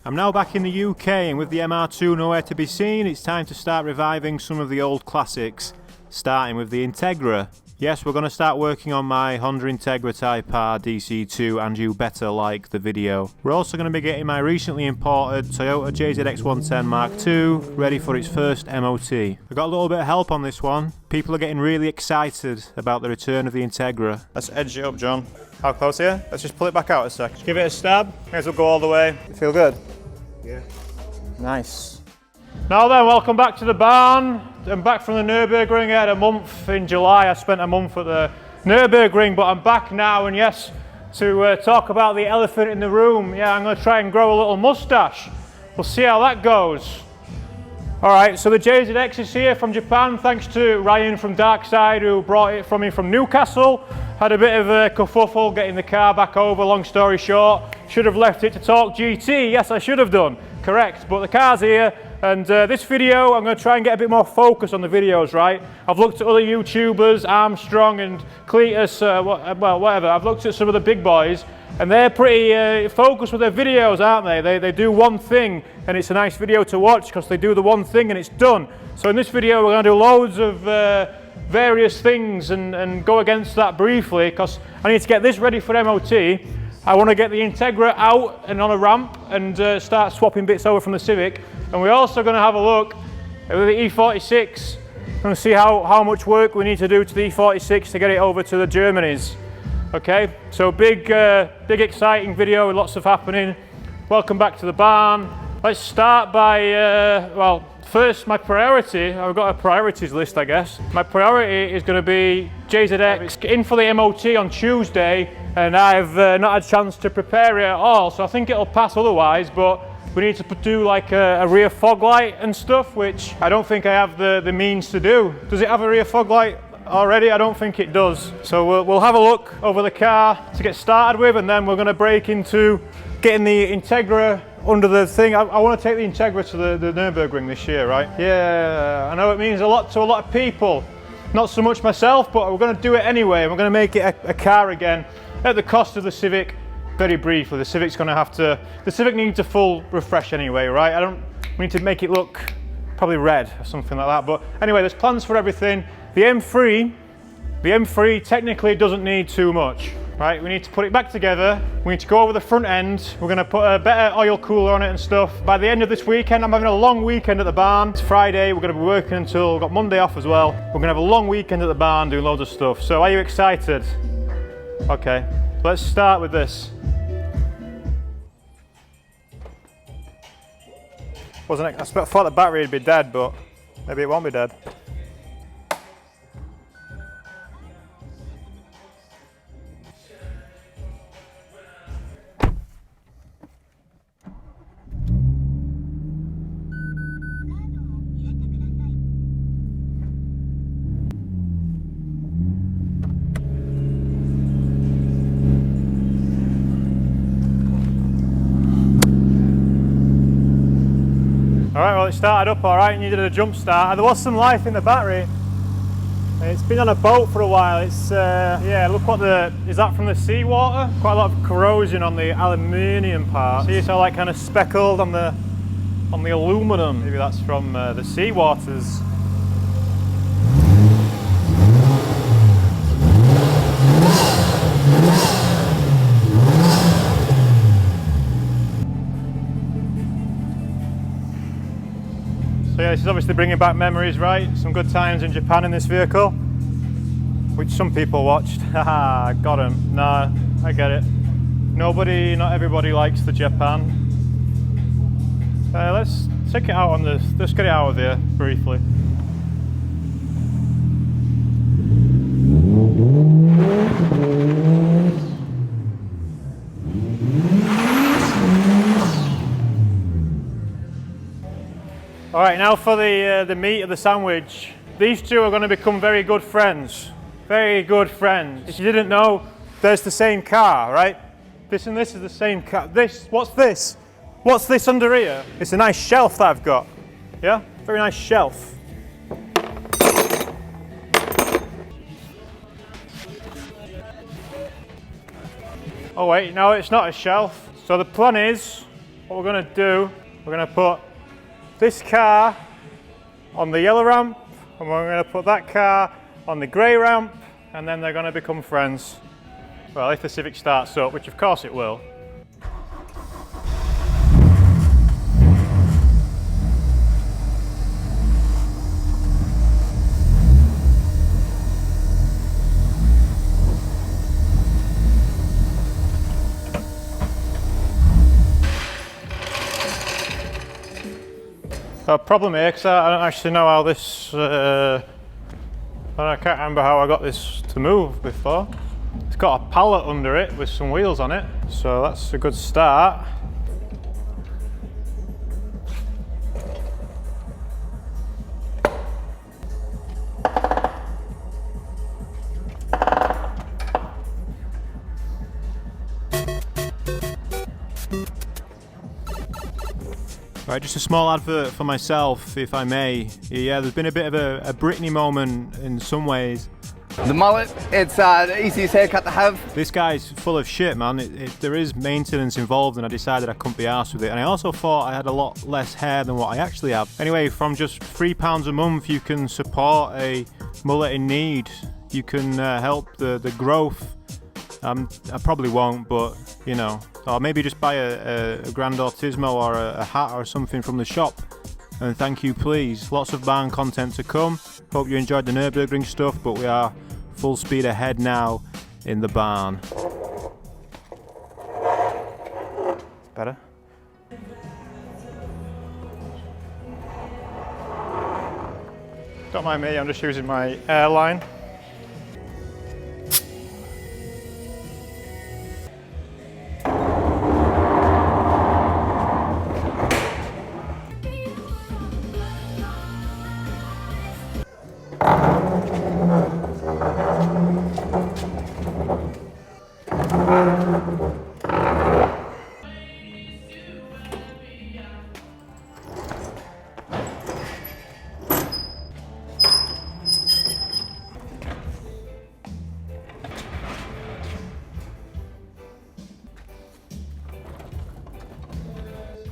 I'm now back in the UK, and with the MR2 nowhere to be seen, it's time to start reviving some of the old classics, starting with the Integra. Yes, we're going to start working on my Honda Integra Type R DC2, and you better like the video. We're also going to be getting my recently imported Toyota JZX110 Mark II ready for its first MOT. I got a little bit of help on this one. People are getting really excited about the return of the Integra. Let's edge it up, John. How close here? Let's just pull it back out a sec. Just give it a stab. May as well go all the way. You feel good? Yeah. Nice. Now then, welcome back to the barn. I'm back from the Nürburgring. I had a month in July. I spent a month at the Nürburgring, but I'm back now, and yes, to talk about the elephant in the room. Yeah, I'm going to try and grow a little mustache. We'll see how that goes. Alright, so the JZX is here from Japan, thanks to Ryan from Darkside, who brought it from me from Newcastle. Had a bit of a kerfuffle getting the car back over, long story short. Should have left it to talk GT, yes I should have done, correct, but the car's here. And this video, I'm going to try and get a bit more focus on the videos, right? I've looked at other YouTubers, Armstrong and Cletus, well, whatever. I've looked at some of the big boys, and they're pretty focused with their videos, aren't they? They do one thing, and it's a nice video to watch because they do the one thing and it's done. So in this video, we're going to do loads of various things and go against that briefly, because I need to get this ready for MOT. I want to get the Integra out and on a ramp and start swapping bits over from the Civic. And we're also going to have a look at the E46. I'm going to see how much work we need to do to the E46 to get it over to the Germanys. Okay, so big exciting video with lots of happening. Welcome back to the barn. Let's start by, well, first my priority. I've got a priorities list, I guess. My priority is going to be JZX in for the MOT on Tuesday, and I've not had a chance to prepare it at all, so I think it'll pass otherwise, but we need to do like a rear fog light and stuff, which I don't think I have the means to do. Does it have a rear fog light already? I don't think it does. So we'll have a look over the car to get started with, and then we're going to break into getting the Integra under the thing. I want to take the Integra to the Nürburgring this year, right? Yeah, I know it means a lot to a lot of people. Not so much myself, but we're going to do it anyway. We're going to make it a car again at the cost of the Civic. Very briefly, the Civic's going to have to, the Civic needs a full refresh anyway, right? We need to make it look probably red or something like that. But anyway, there's plans for everything. The M3 technically doesn't need too much, right? We need to put it back together. We need to go over the front end. We're going to put a better oil cooler on it and stuff. By the end of this weekend, I'm having a long weekend at the barn. It's Friday, we're going to be working until, we've got Monday off as well. We're going to have a long weekend at the barn doing loads of stuff. So are you excited? Okay, let's start with this. I thought the battery would be dead, but maybe it won't be dead. Alright, well it started up alright, needed a jump start. There was some life in the battery. It's been on a boat for a while. It's, yeah, look what is that from the seawater? Quite a lot of corrosion on the aluminium part. See, it's all like kind of speckled on the aluminum. Maybe that's from the seawaters. So yeah, this is obviously bringing back memories, right? Some good times in Japan in this vehicle, which some people watched. Haha, got him. Nah, I get it. Not everybody likes the Japan. Let's take it out on this. Let's get it out of here briefly. All right, now for the meat of the sandwich. These two are going to become very good friends. Very good friends. If you didn't know, there's the same car, right? This and this is the same car. What's this? What's this under here? It's a nice shelf that I've got. Yeah, very nice shelf. Oh wait, no, it's not a shelf. So the plan is, what we're going to do, we're going to put this car on the yellow ramp, and we're going to put that car on the grey ramp, and then they're going to become friends. Well, if the Civic starts up, which of course it will. The problem here, because I don't actually know how this, I can't remember how I got this to move before. It's got a pallet under it with some wheels on it, so that's a good start. Right, just a small advert for myself, if I may. Yeah, there's been a bit of a Britney moment in some ways. The mullet, it's the easiest haircut to have. This guy's full of shit, man. There is maintenance involved, and I decided I couldn't be arsed with it. And I also thought I had a lot less hair than what I actually have. Anyway, from just £3 a month, you can support a mullet in need. You can help the growth. I probably won't, but you know, or maybe just buy a Grand Autismo or a hat or something from the shop. And thank you, please. Lots of barn content to come. Hope you enjoyed the Nürburgring stuff, but we are full speed ahead now in the barn. Better? Don't mind me, I'm just using my airline.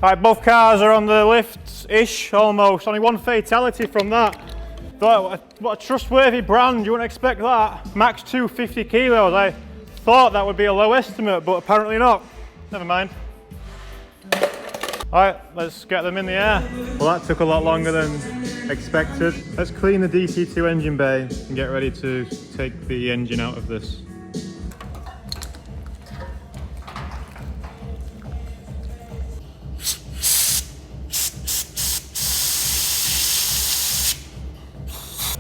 Right, both cars are on the lift-ish, almost. Only one fatality from that. What a trustworthy brand, you wouldn't expect that. Max 2, 50 kilos. I thought that would be a low estimate, but apparently not. Never mind. Alright, let's get them in the air. Well, that took a lot longer than expected. Let's clean the DC2 engine bay and get ready to take the engine out of this.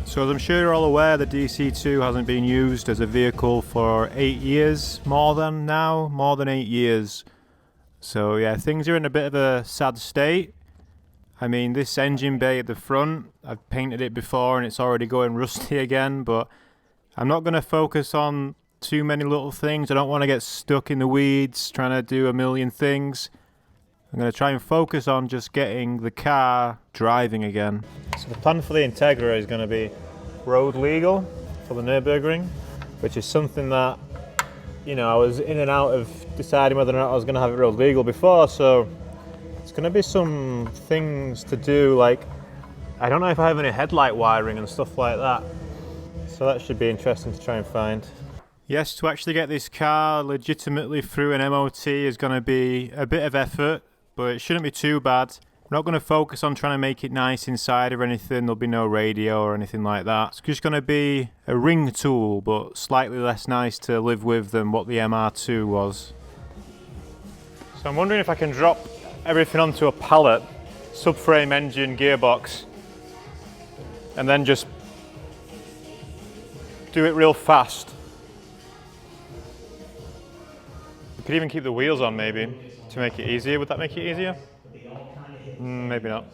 So as I'm sure you're all aware, the DC2 hasn't been used as a vehicle for 8 years, more than 8 years. So yeah, things are in a bit of a sad state. I mean, this engine bay at the front, I've painted it before and it's already going rusty again, but I'm not going to focus on too many little things. I don't want to get stuck in the weeds trying to do a million things. I'm going to try and focus on just getting the car driving again. So the plan for the Integra is going to be road legal for the Nürburgring, which is something that, you know, I was in and out of deciding whether or not I was going to have it road legal before, so it's going to be some things to do, like, I don't know if I have any headlight wiring and stuff like that, so that should be interesting to try and find. Yes, to actually get this car legitimately through an MOT is going to be a bit of effort, but it shouldn't be too bad. I'm not going to focus on trying to make it nice inside or anything. There'll be no radio or anything like that. It's just going to be a ring tool, but slightly less nice to live with than what the MR2 was. So I'm wondering if I can drop everything onto a pallet, subframe, engine, gearbox, and then just do it real fast. We could even keep the wheels on maybe to make it easier. Would that make it easier? Maybe not.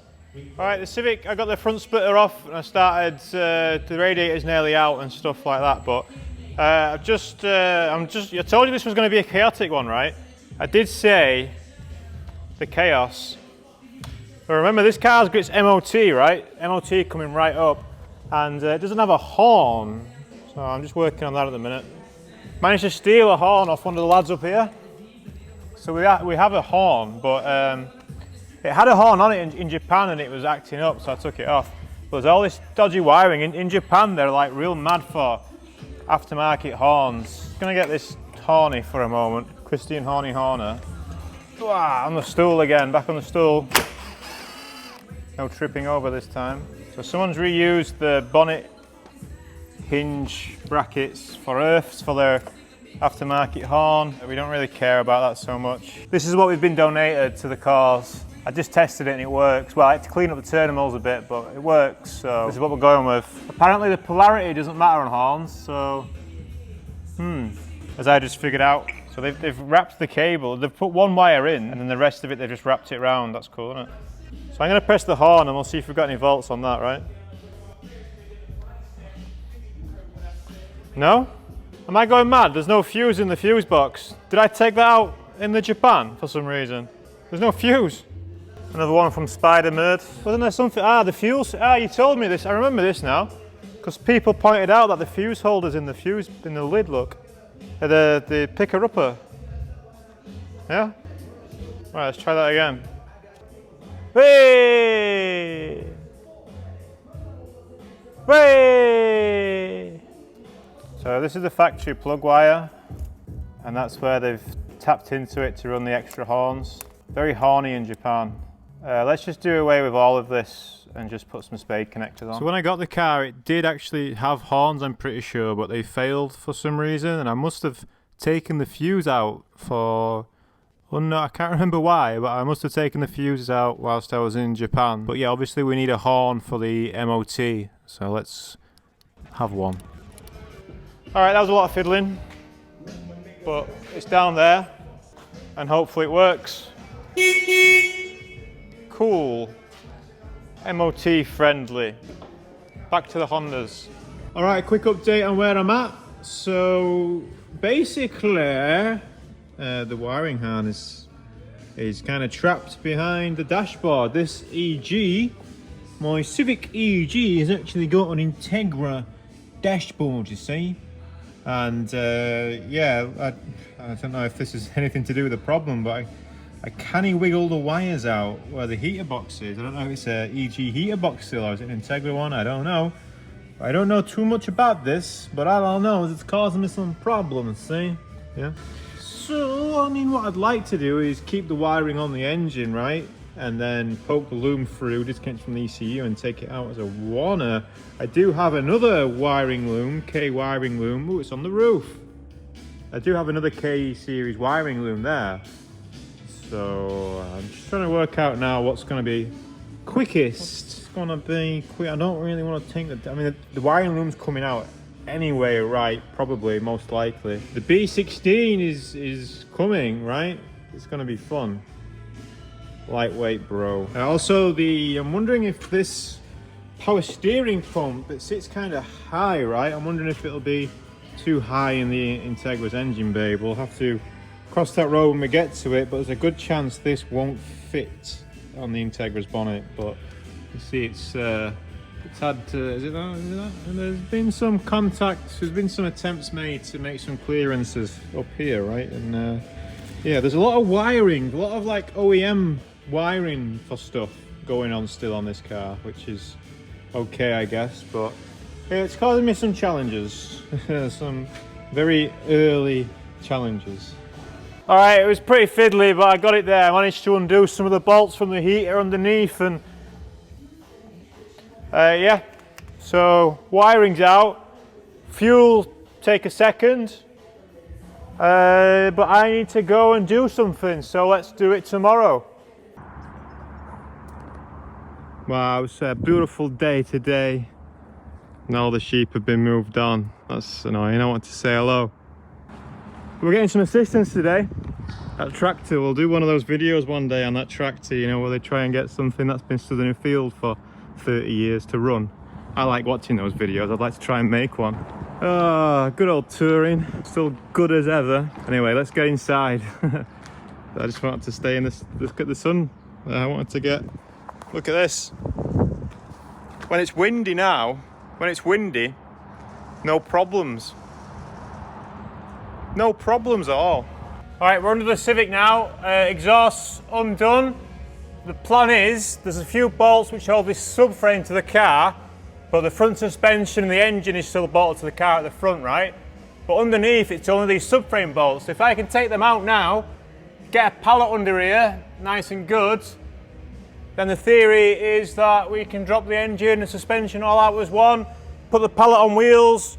Alright, the Civic, I got the front splitter off and I started, the radiator's nearly out and stuff like that, but I told you this was going to be a chaotic one, right? I did say the chaos. But remember, this car's got its MOT, right? MOT coming right up, and it doesn't have a horn, so I'm just working on that at the minute. Managed to steal a horn off one of the lads up here. So we have a horn, but it had a horn on it in Japan and it was acting up, so I took it off. But there's all this dodgy wiring. In Japan, they're like real mad for aftermarket horns. Gonna get this horny for a moment. Christian Horny Horner. Wow, on the stool again, back on the stool. No tripping over this time. So someone's reused the bonnet hinge brackets for earths for their aftermarket horn. We don't really care about that so much. This is what we've been donated to the cause. I just tested it and it works. Well, I had to clean up the terminals a bit, but it works, so this is what we're going with. Apparently the polarity doesn't matter on horns, so as I just figured out. So they've wrapped the cable, they've put one wire in and then the rest of it they've just wrapped it around. That's cool, isn't it? So I'm going to press the horn and we'll see if we've got any volts on that, right? No? Am I going mad? There's no fuse in the fuse box. Did I take that out in the Japan for some reason? There's no fuse. Another one from Spider-Merd. Wasn't there something? Ah, the fuse. Ah, you told me this. I remember this now. Because people pointed out that the fuse holders in the lid, look. The picker-upper. Yeah? Right, let's try that again. Hey! Hey! So this is the factory plug wire, and that's where they've tapped into it to run the extra horns. Very horny in Japan. Let's just do away with all of this and just put some spade connectors on. So when I got the car, it did actually have horns, I'm pretty sure, but they failed for some reason, and I must have taken the fuse out for... Well, no, I can't remember why, but I must have taken the fuses out whilst I was in Japan. But yeah, obviously we need a horn for the MOT, so let's have one. Alright, that was a lot of fiddling, but it's down there, and hopefully it works. Cool. MOT friendly. Back to the Hondas. Alright, quick update on where I'm at. So, basically, the wiring harness is kind of trapped behind the dashboard. This EG, my Civic EG, has actually got an Integra dashboard, you see. And yeah, I don't know if this has anything to do with the problem, but I can't wiggle the wires out where the heater box is. I don't know if it's a EG heater box still or is it an Integra one, I don't know. I don't know too much about this, but all I know is it's causing me some problems, see? Yeah. So, I mean, what I'd like to do is keep the wiring on the engine, right? And then poke the loom through, disconnect from the ECU and take it out as a wanna. I do have another wiring loom, K wiring loom. Ooh, it's on the roof. I do have another K series wiring loom there. So I'm just trying to work out now what's going to be quickest. It's going to be quick. I don't really want to take the... I mean, the wiring loom's coming out anyway, right? Probably, most likely. The B16 is coming, right? It's going to be fun. Lightweight, bro. Also, I'm wondering if this power steering pump, it sits kind of high, right? I'm wondering if it'll be too high in the Integra's engine bay. We'll have to cross that road when we get to it, but there's a good chance this won't fit on the Integra's bonnet. But you see, it's had to, is it that? And there's been some contacts, there's been some attempts made to make some clearances up here, right? And yeah, there's a lot of wiring, a lot of like OEM wiring for stuff going on still on this car, which is okay, I guess, but yeah, it's causing me some challenges. Some very early challenges. All right, it was pretty fiddly, but I got it there. I managed to undo some of the bolts from the heater underneath, and yeah, so wiring's out. Fuel take a second, but I need to go and do something, so let's do it tomorrow. Wow, it's a beautiful day today. And all the sheep have been moved on. That's annoying. I want to say hello. We're getting some assistance today. That tractor, we'll do one of those videos one day on that tractor, you know, where they try and get something that's been stood in a field for 30 years to run. I like watching those videos. I'd like to try and make one. Ah, good old touring. Still good as ever. Anyway, let's get inside. I just wanted to stay in this, look at the sun. I wanted to get, look at this. When it's windy now, when it's windy, no problems. No problems at all. Alright, we're under the Civic now, exhaust's undone. The plan is, there's a few bolts which hold this subframe to the car, but the front suspension and the engine is still bolted to the car at the front, right? But underneath it's only these subframe bolts. If I can take them out now, get a pallet under here, nice and good, then the theory is that we can drop the engine and suspension all out as one, put the pallet on wheels,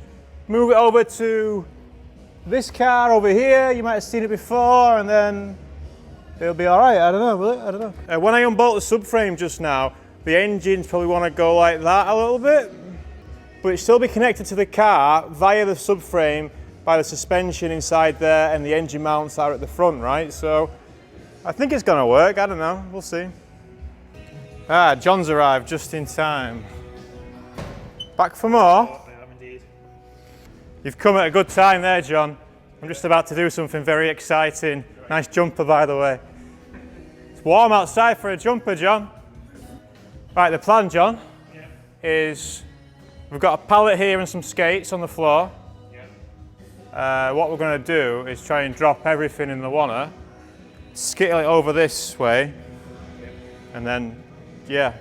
move it over to this car over here. You might have seen it before, and then it'll be all right. I don't know, will it? I don't know. When I unbolt the subframe just now, the engines probably want to go like that a little bit, but it still be connected to the car via the subframe by the suspension inside there and the engine mounts are at the front, right? So I think it's going to work. I don't know. We'll see. Ah, John's arrived just in time. Back for more? You've come at a good time there, John. I'm just about to do something very exciting. Nice jumper, by the way. It's warm outside for a jumper, John. Right, the plan, John, is we've got a pallet here and some skates on the floor. What we're going to do is try and drop everything in the wanner, skittle it over this way, and then, yeah,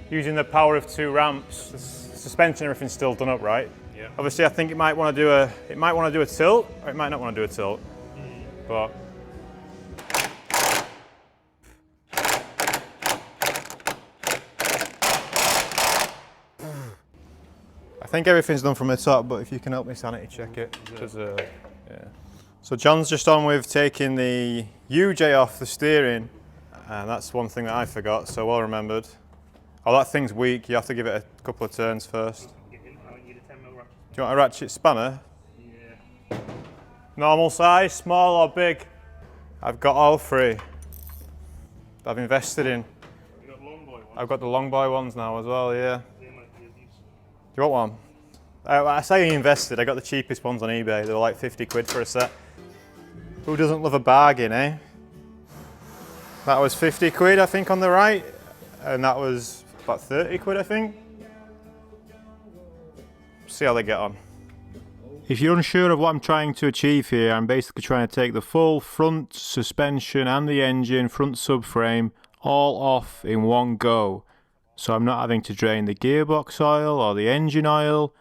using the power of 2 ramps, the suspension, everything's still done up, right? Yeah. Obviously, I think it might want to do a tilt, or it might not want to do a tilt, but. I think everything's done from the top, but if you can help me sanity check it. Yeah. So John's just on with taking the UJ off the steering, and that's one thing that I forgot, so well remembered. Oh, that thing's weak, you have to give it a couple of turns first. Do you want a ratchet spanner? Yeah. Normal size, small or big? I've got all 3. I've invested in. You got long boy ones? I've got the long boy ones now as well, yeah. Do you want one? I say invested, I got the cheapest ones on eBay. They were like 50 quid for a set. Who doesn't love a bargain, eh? That was 50 quid, I think, on the right. And that was about 30 quid, I think. See how they get on. If you're unsure of what I'm trying to achieve here, I'm basically trying to take the full front suspension and the engine, front subframe, all off in one go. So I'm not having to drain the gearbox oil or the engine oil.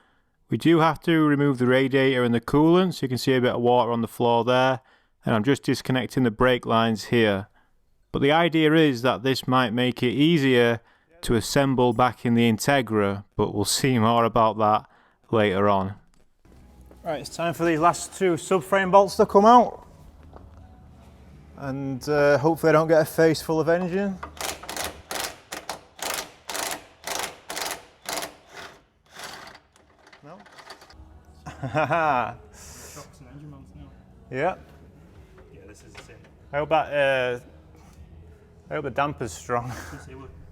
We do have to remove the radiator and the coolant, so you can see a bit of water on the floor there. And I'm just disconnecting the brake lines here. But the idea is that this might make it easier to assemble back in the Integra, but we'll see more about that later on. Right, it's time for these last 2 subframe bolts to come out. And hopefully I don't get a face full of engine. No? Shocks and engine mounts now. Yeah. Yeah, this is the same. I hope the damper's strong.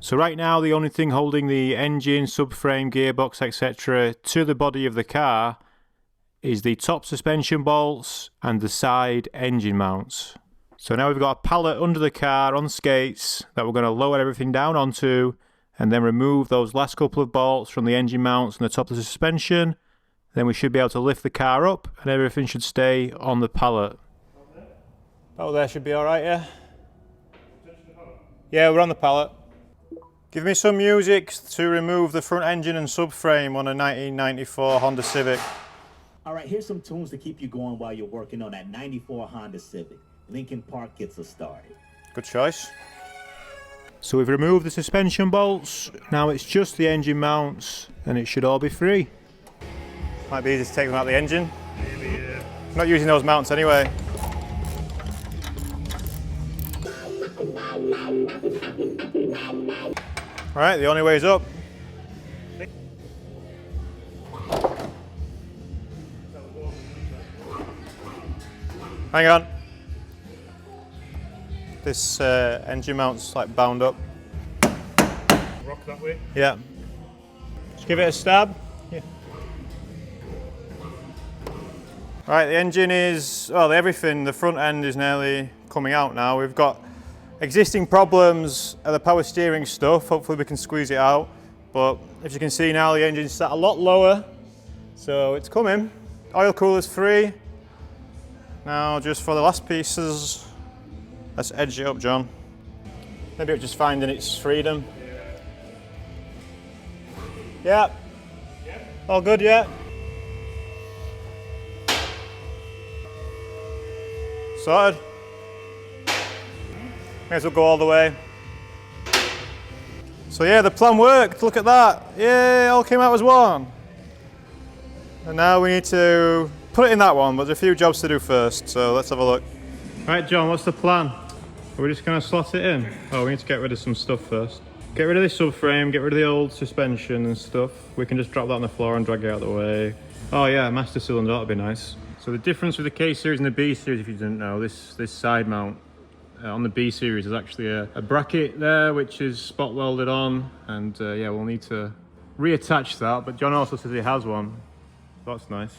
So right now the only thing holding the engine, subframe, gearbox, etc. to the body of the car is the top suspension bolts and the side engine mounts. So now we've got a pallet under the car on skates that we're going to lower everything down onto, and then remove those last couple of bolts from the engine mounts and the top of the suspension. Then we should be able to lift the car up and everything should stay on the pallet. Oh, there should be all right, yeah? Yeah, we're on the pallet. Give me some music to remove the front engine and subframe on a 1994 Honda Civic. All right, here's some tunes to keep you going while you're working on that 94 Honda Civic. Lincoln Park gets us started. Good choice. So we've removed the suspension bolts. Now it's just the engine mounts and it should all be free. Might be easy to take them out of the engine. Maybe, Not using those mounts anyway. Right, the only way is up. Hang on. This engine mount's like bound up. rock that way. Yeah. Just give it a stab. Yeah. Right, the engine is, well, everything, the front end is nearly coming out now. We've got existing problems at the power steering stuff. Hopefully we can squeeze it out. But as you can see now, the engine's sat a lot lower. So it's coming. Oil cooler's free. Now just for the last pieces, let's edge it up, John. Maybe it's just finding its freedom. Yeah. All good, yeah. Sorted. May as well go all the way. So yeah, the plan worked, look at that. Yay, all came out as one. And now we need to put it in that one, but there's a few jobs to do first, so let's have a look. Right, John, what's the plan? Are we just gonna slot it in? Oh, we need to get rid of some stuff first. Get rid of this subframe, get rid of the old suspension and stuff. We can just drop that on the floor and drag it out of the way. Oh yeah, master cylinder, that'd be nice. So the difference with the K series and the B series, if you didn't know, this side mount on the B series is actually a bracket there which is spot welded on, and yeah, we'll need to reattach that, but John also says he has one. That's nice.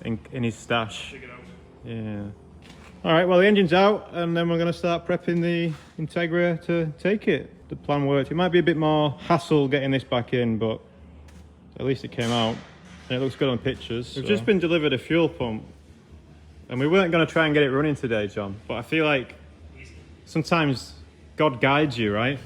In his stash. Yeah. Alright, well the engine's out, and then we're going to start prepping the Integra to take it. The plan worked. It might be a bit more hassle getting this back in, but at least it came out. And it looks good on pictures. We've just been delivered a fuel pump. And we weren't going to try and get it running today, John. But I feel like sometimes God guides you, right?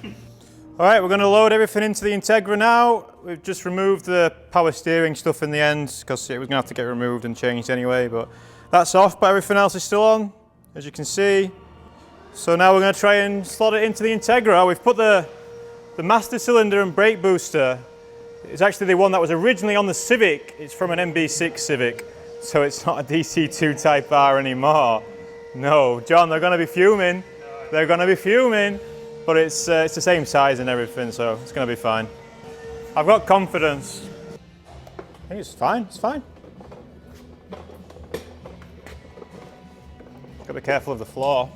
Alright, we're going to load everything into the Integra now. We've just removed the power steering stuff in the end, because it was going to have to get removed and changed anyway. But that's off, but everything else is still on, as you can see. So now we're going to try and slot it into the Integra. We've put the master cylinder and brake booster. It's actually the one that was originally on the Civic. It's from an MB6 Civic, so it's not a DC2 Type R anymore. No, John, they're going to be fuming. They're going to be fuming, but it's the same size and everything, so it's going to be fine. I've got confidence. I think it's fine. It's fine. Got to be careful of the floor.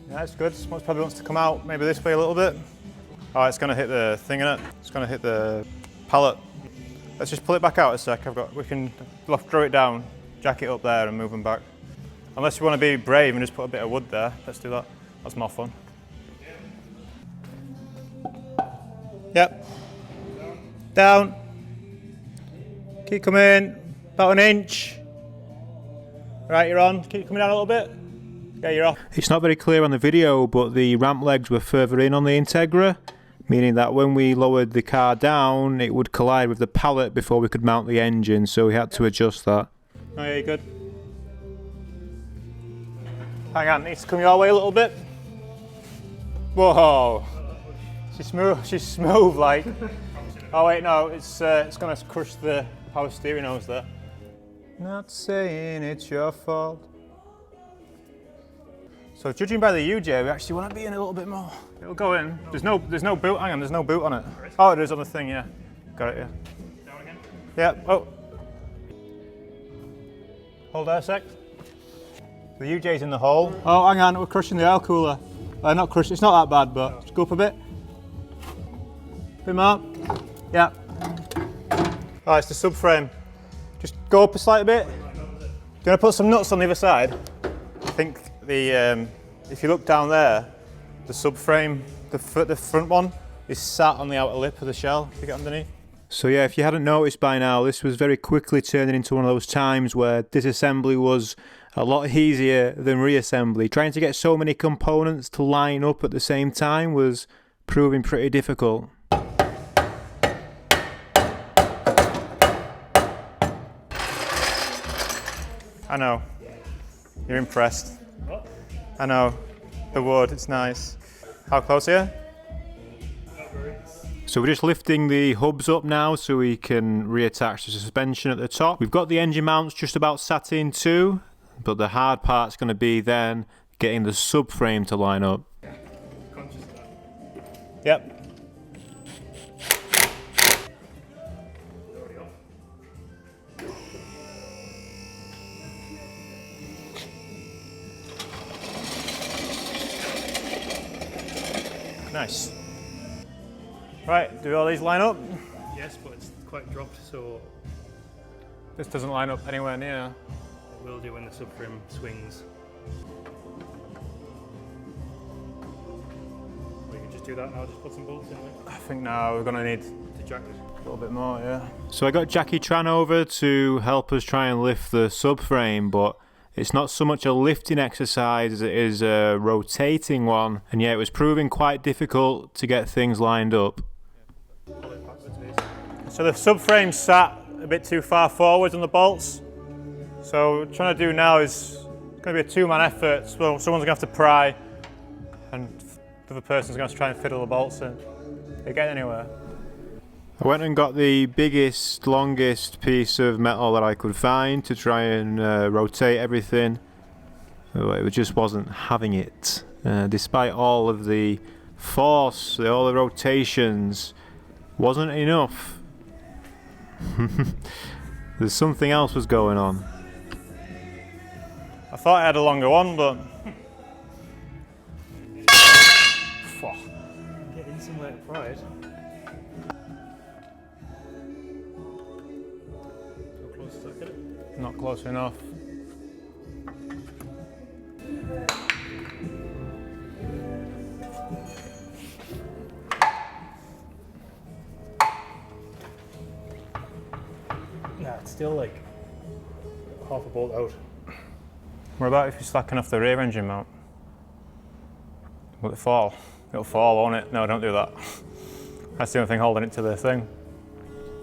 Yeah, it's good. Most probably wants to come out maybe this way a little bit. Oh, it's going to hit the thing in it. It's going to hit the pallet. Let's just pull it back out a sec. We can throw it down, jack it up there and move them back. Unless you want to be brave and just put a bit of wood there. Let's do that. That's more fun. Yep. Down. Keep coming. About an inch. Right, you're on. Keep coming down a little bit. Yeah, you're off. It's not very clear on the video, but the ramp legs were further in on the Integra, meaning that when we lowered the car down, it would collide with the pallet before we could mount the engine, so we had to adjust that. Oh yeah, you're good. Hang on, needs to come your way a little bit. Whoa! She's smooth like. Oh wait, no, it's gonna crush the power steering hose there. Not saying it's your fault. So judging by the UJ, we actually want to be in a little bit more. It'll go in. There's no boot. Hang on, there's no boot on it. Oh, it is on the thing. Yeah, got it. Yeah. Down again. Yeah. Oh. Hold there a sec. The UJ's in the hole. Oh, hang on, we're crushing the oil cooler. Not crushing. It's not that bad, but just go up a bit. Bit more. Yeah. Oh, it's the subframe. Just go up a slight bit. Do you want to put some nuts on the other side? I think if you look down there, the subframe, the front one, is sat on the outer lip of the shell, if you get underneath. So yeah, if you hadn't noticed by now, this was very quickly turning into one of those times where disassembly was a lot easier than reassembly. Trying to get so many components to line up at the same time was proving pretty difficult. I know. You're impressed. What? I know. The wood, it's nice. How close are you? Not very. So we're just lifting the hubs up now so we can reattach the suspension at the top. We've got the engine mounts just about sat in too, but the hard part's going to be then getting the subframe to line up. Conscious of that. Yep. Already off. Nice. Right, do all these line up? Yes, but it's quite dropped, so This doesn't line up anywhere near. it will do when the subframe swings. We can just do that now, just put some bolts in there I think now we're going to need to jack it. little bit more, yeah. So I got Jackie Tran over to help us try and lift the subframe, but it's not so much a lifting exercise as it is a rotating one, and yeah, it was proving quite difficult to get things lined up. So the subframe sat a bit too far forwards on the bolts, so what we're trying to do now is it's going to be a two-man effort, so someone's going to have to pry and the other person's going to try and fiddle the bolts in. They're getting anywhere. I went and got the biggest, longest piece of metal that I could find to try and rotate everything. It just wasn't having it. Despite all of the force, all the rotations, wasn't enough. There's something else was going on. I thought I had a longer one, but... Get in somewhere to pry it. Not close enough. Nah, it's still like half a bolt out. What about if you slacken off the rear engine mount? Will it fall? It'll fall, won't it? No, don't do that. That's the only thing holding it to the thing.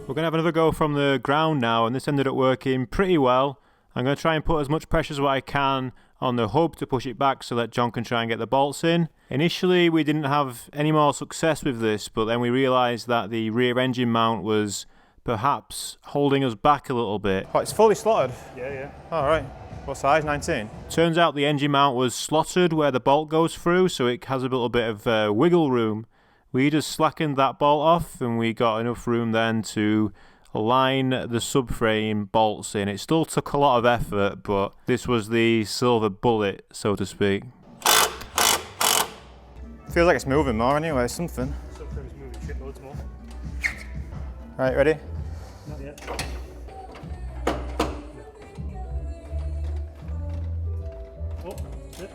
We're going to have another go from the ground now, and this ended up working pretty well. I'm going to try and put as much pressure as what I can on the hub to push it back so that John can try and get the bolts in. Initially we didn't have any more success with this, but then we realised that the rear engine mount was perhaps holding us back a little bit. Oh, it's fully slotted? Yeah, yeah. Alright. What size? 19? Turns out the engine mount was slotted where the bolt goes through, so it has a little bit of wiggle room. We just slackened that bolt off and we got enough room then to line the subframe bolts in. It still took a lot of effort, but this was the silver bullet, so to speak. Feels like it's moving more anyway, something. Subframe's moving shitloads more. Right, ready? Not yet. Oh, yep.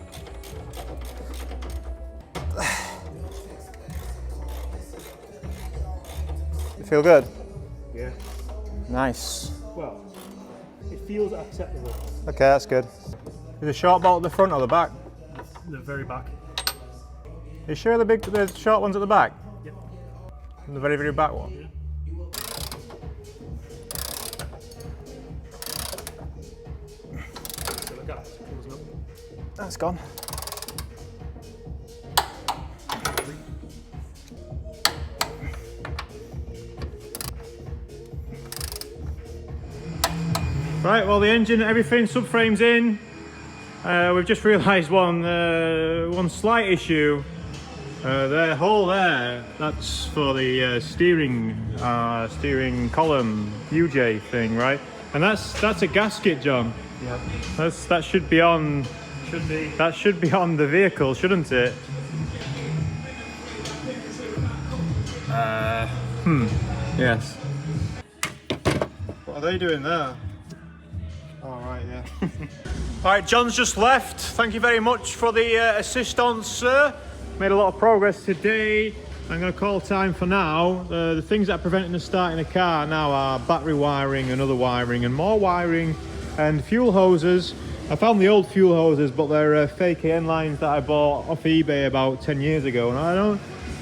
You feel good? Yeah. Nice. Well, it feels acceptable. Okay, that's good. Is the short bolt at the front or the back? The very back. Are you sure the short one's at the back? Yep. And the very, very back one? Yeah. So the gas closing up. That's gone. Right, well the engine, everything, subframe's in. We've just realised one slight issue. The hole there, that's for the steering column UJ thing, right? And that's a gasket, John. Yeah. That should be on. Should be. That should be on the vehicle, shouldn't it? Yes. What are they doing there? Oh, right, yeah. Alright, John's just left. Thank you very much for the assistance, sir. Made a lot of progress today. I'm going to call time for now. The things that are preventing us starting a car now are battery wiring and other wiring and more wiring and fuel hoses. I found the old fuel hoses, but they're fake AN lines that I bought off eBay about 10 years ago, and I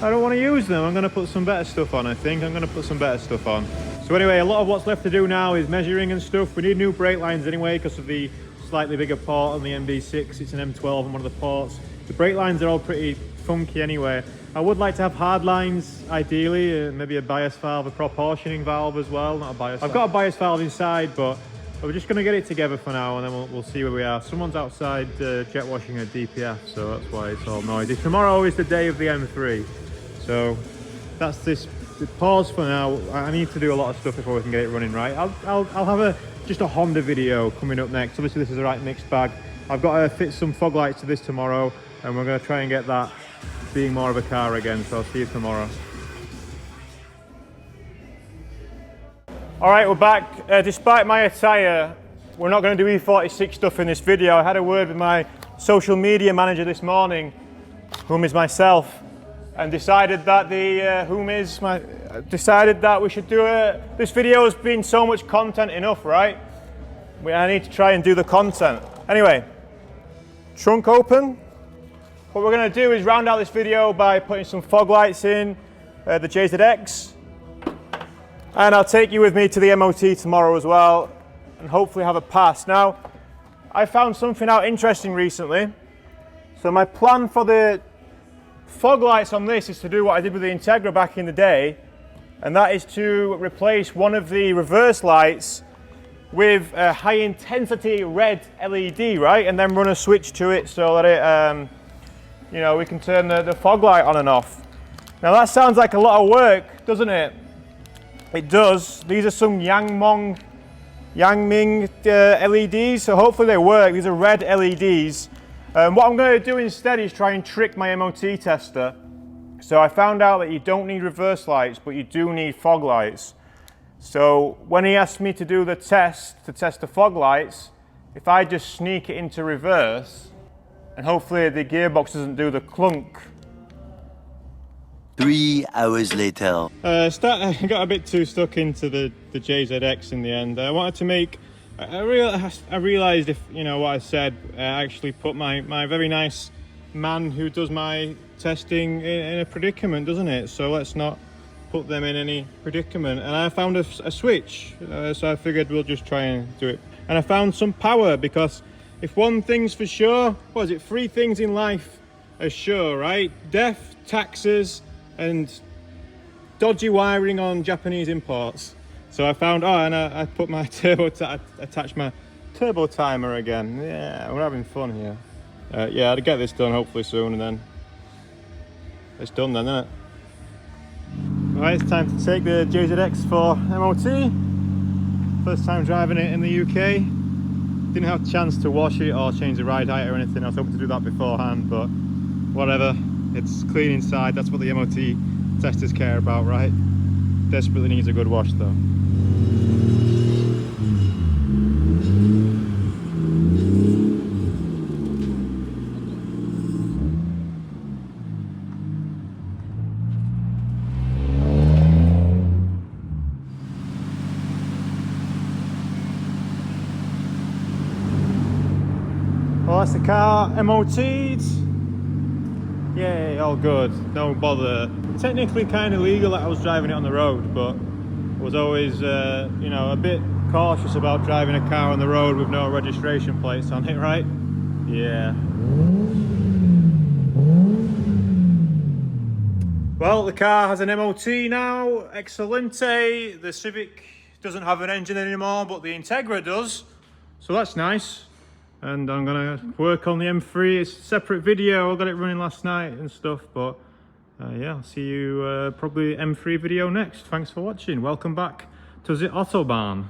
don't want to use them. I'm going to put some better stuff on, I think. I'm going to put some better stuff on. So anyway, a lot of what's left to do now is measuring and stuff. We need new brake lines anyway because of the slightly bigger port on the MB6. It's an M12 on one of the ports. The brake lines are all pretty funky anyway. I would like to have hard lines, ideally, maybe a bias valve, a proportioning valve as well, not a bias valve. I've got a bias valve inside, but we're just going to get it together for now and then we'll see where we are. Someone's outside jet washing a DPF, so that's why it's all noisy. Tomorrow is the day of the M3, so that's this pause for now. I need to do a lot of stuff before we can get it running right. I'll have just a Honda video coming up next. Obviously this is a right mixed bag. I've got to fit some fog lights to this tomorrow and we're going to try and get that being more of a car again, so I'll see you tomorrow. Alright, we're back. Despite my attire, we're not going to do E46 stuff in this video. I had a word with my social media manager this morning, whom is myself, and decided that decided that we should do this video has been so much content enough, right? I need to try and do the content. Anyway, trunk open. What we're going to do is round out this video by putting some fog lights in the JZX, and I'll take you with me to the MOT tomorrow as well, and hopefully have a pass. Now, I found something out interesting recently. So my plan for the fog lights on this is to do what I did with the Integra back in the day, and that is to replace one of the reverse lights with a high intensity red LED, right? And then run a switch to it so that it, you know, we can turn the fog light on and off. Now that sounds like a lot of work, doesn't it? It does. These are some Yangming LEDs, so hopefully they work. These are red LEDs. What I'm going to do instead is try and trick my MOT tester. So I found out that you don't need reverse lights, but you do need fog lights. So when he asked me to do the test, to test the fog lights, if I just sneak it into reverse, and hopefully the gearbox doesn't do the clunk. 3 hours later. I got a bit too stuck into the JZX in the end. I wanted to make, I realised if, you know, what I said, actually put my very nice man who does my testing in a predicament, doesn't it? So let's not put them in any predicament. And I found a switch, so I figured we'll just try and do it. And I found some power, because if one thing's for sure, what is it, 3 things in life are sure, right? Death, taxes, and dodgy wiring on Japanese imports. So I found, oh, and I put my attached my turbo timer again. Yeah, we're having fun here. Yeah, I'll get this done hopefully soon, and then it's done then, isn't it? Right, it's time to take the JZX for MOT. First time driving it in the UK. Didn't have a chance to wash it or change the ride height or anything. I was hoping to do that beforehand, but whatever. It's clean inside. That's what the MOT testers care about, right? Desperately needs a good wash though. Well, that's the car MOT'd. Yay, all good, no bother. Technically kind of legal that I was driving it on the road, but I was always, you know, a bit cautious about driving a car on the road with no registration plates on it, right? Yeah. Well, the car has an MOT now, excelente. The Civic doesn't have an engine anymore, but the Integra does, so that's nice. And I'm gonna work on the M3. It's a separate video. I got it running last night and stuff, but yeah, I'll see you probably M3 video next. Thanks for watching. Welcome back to the Autobahn.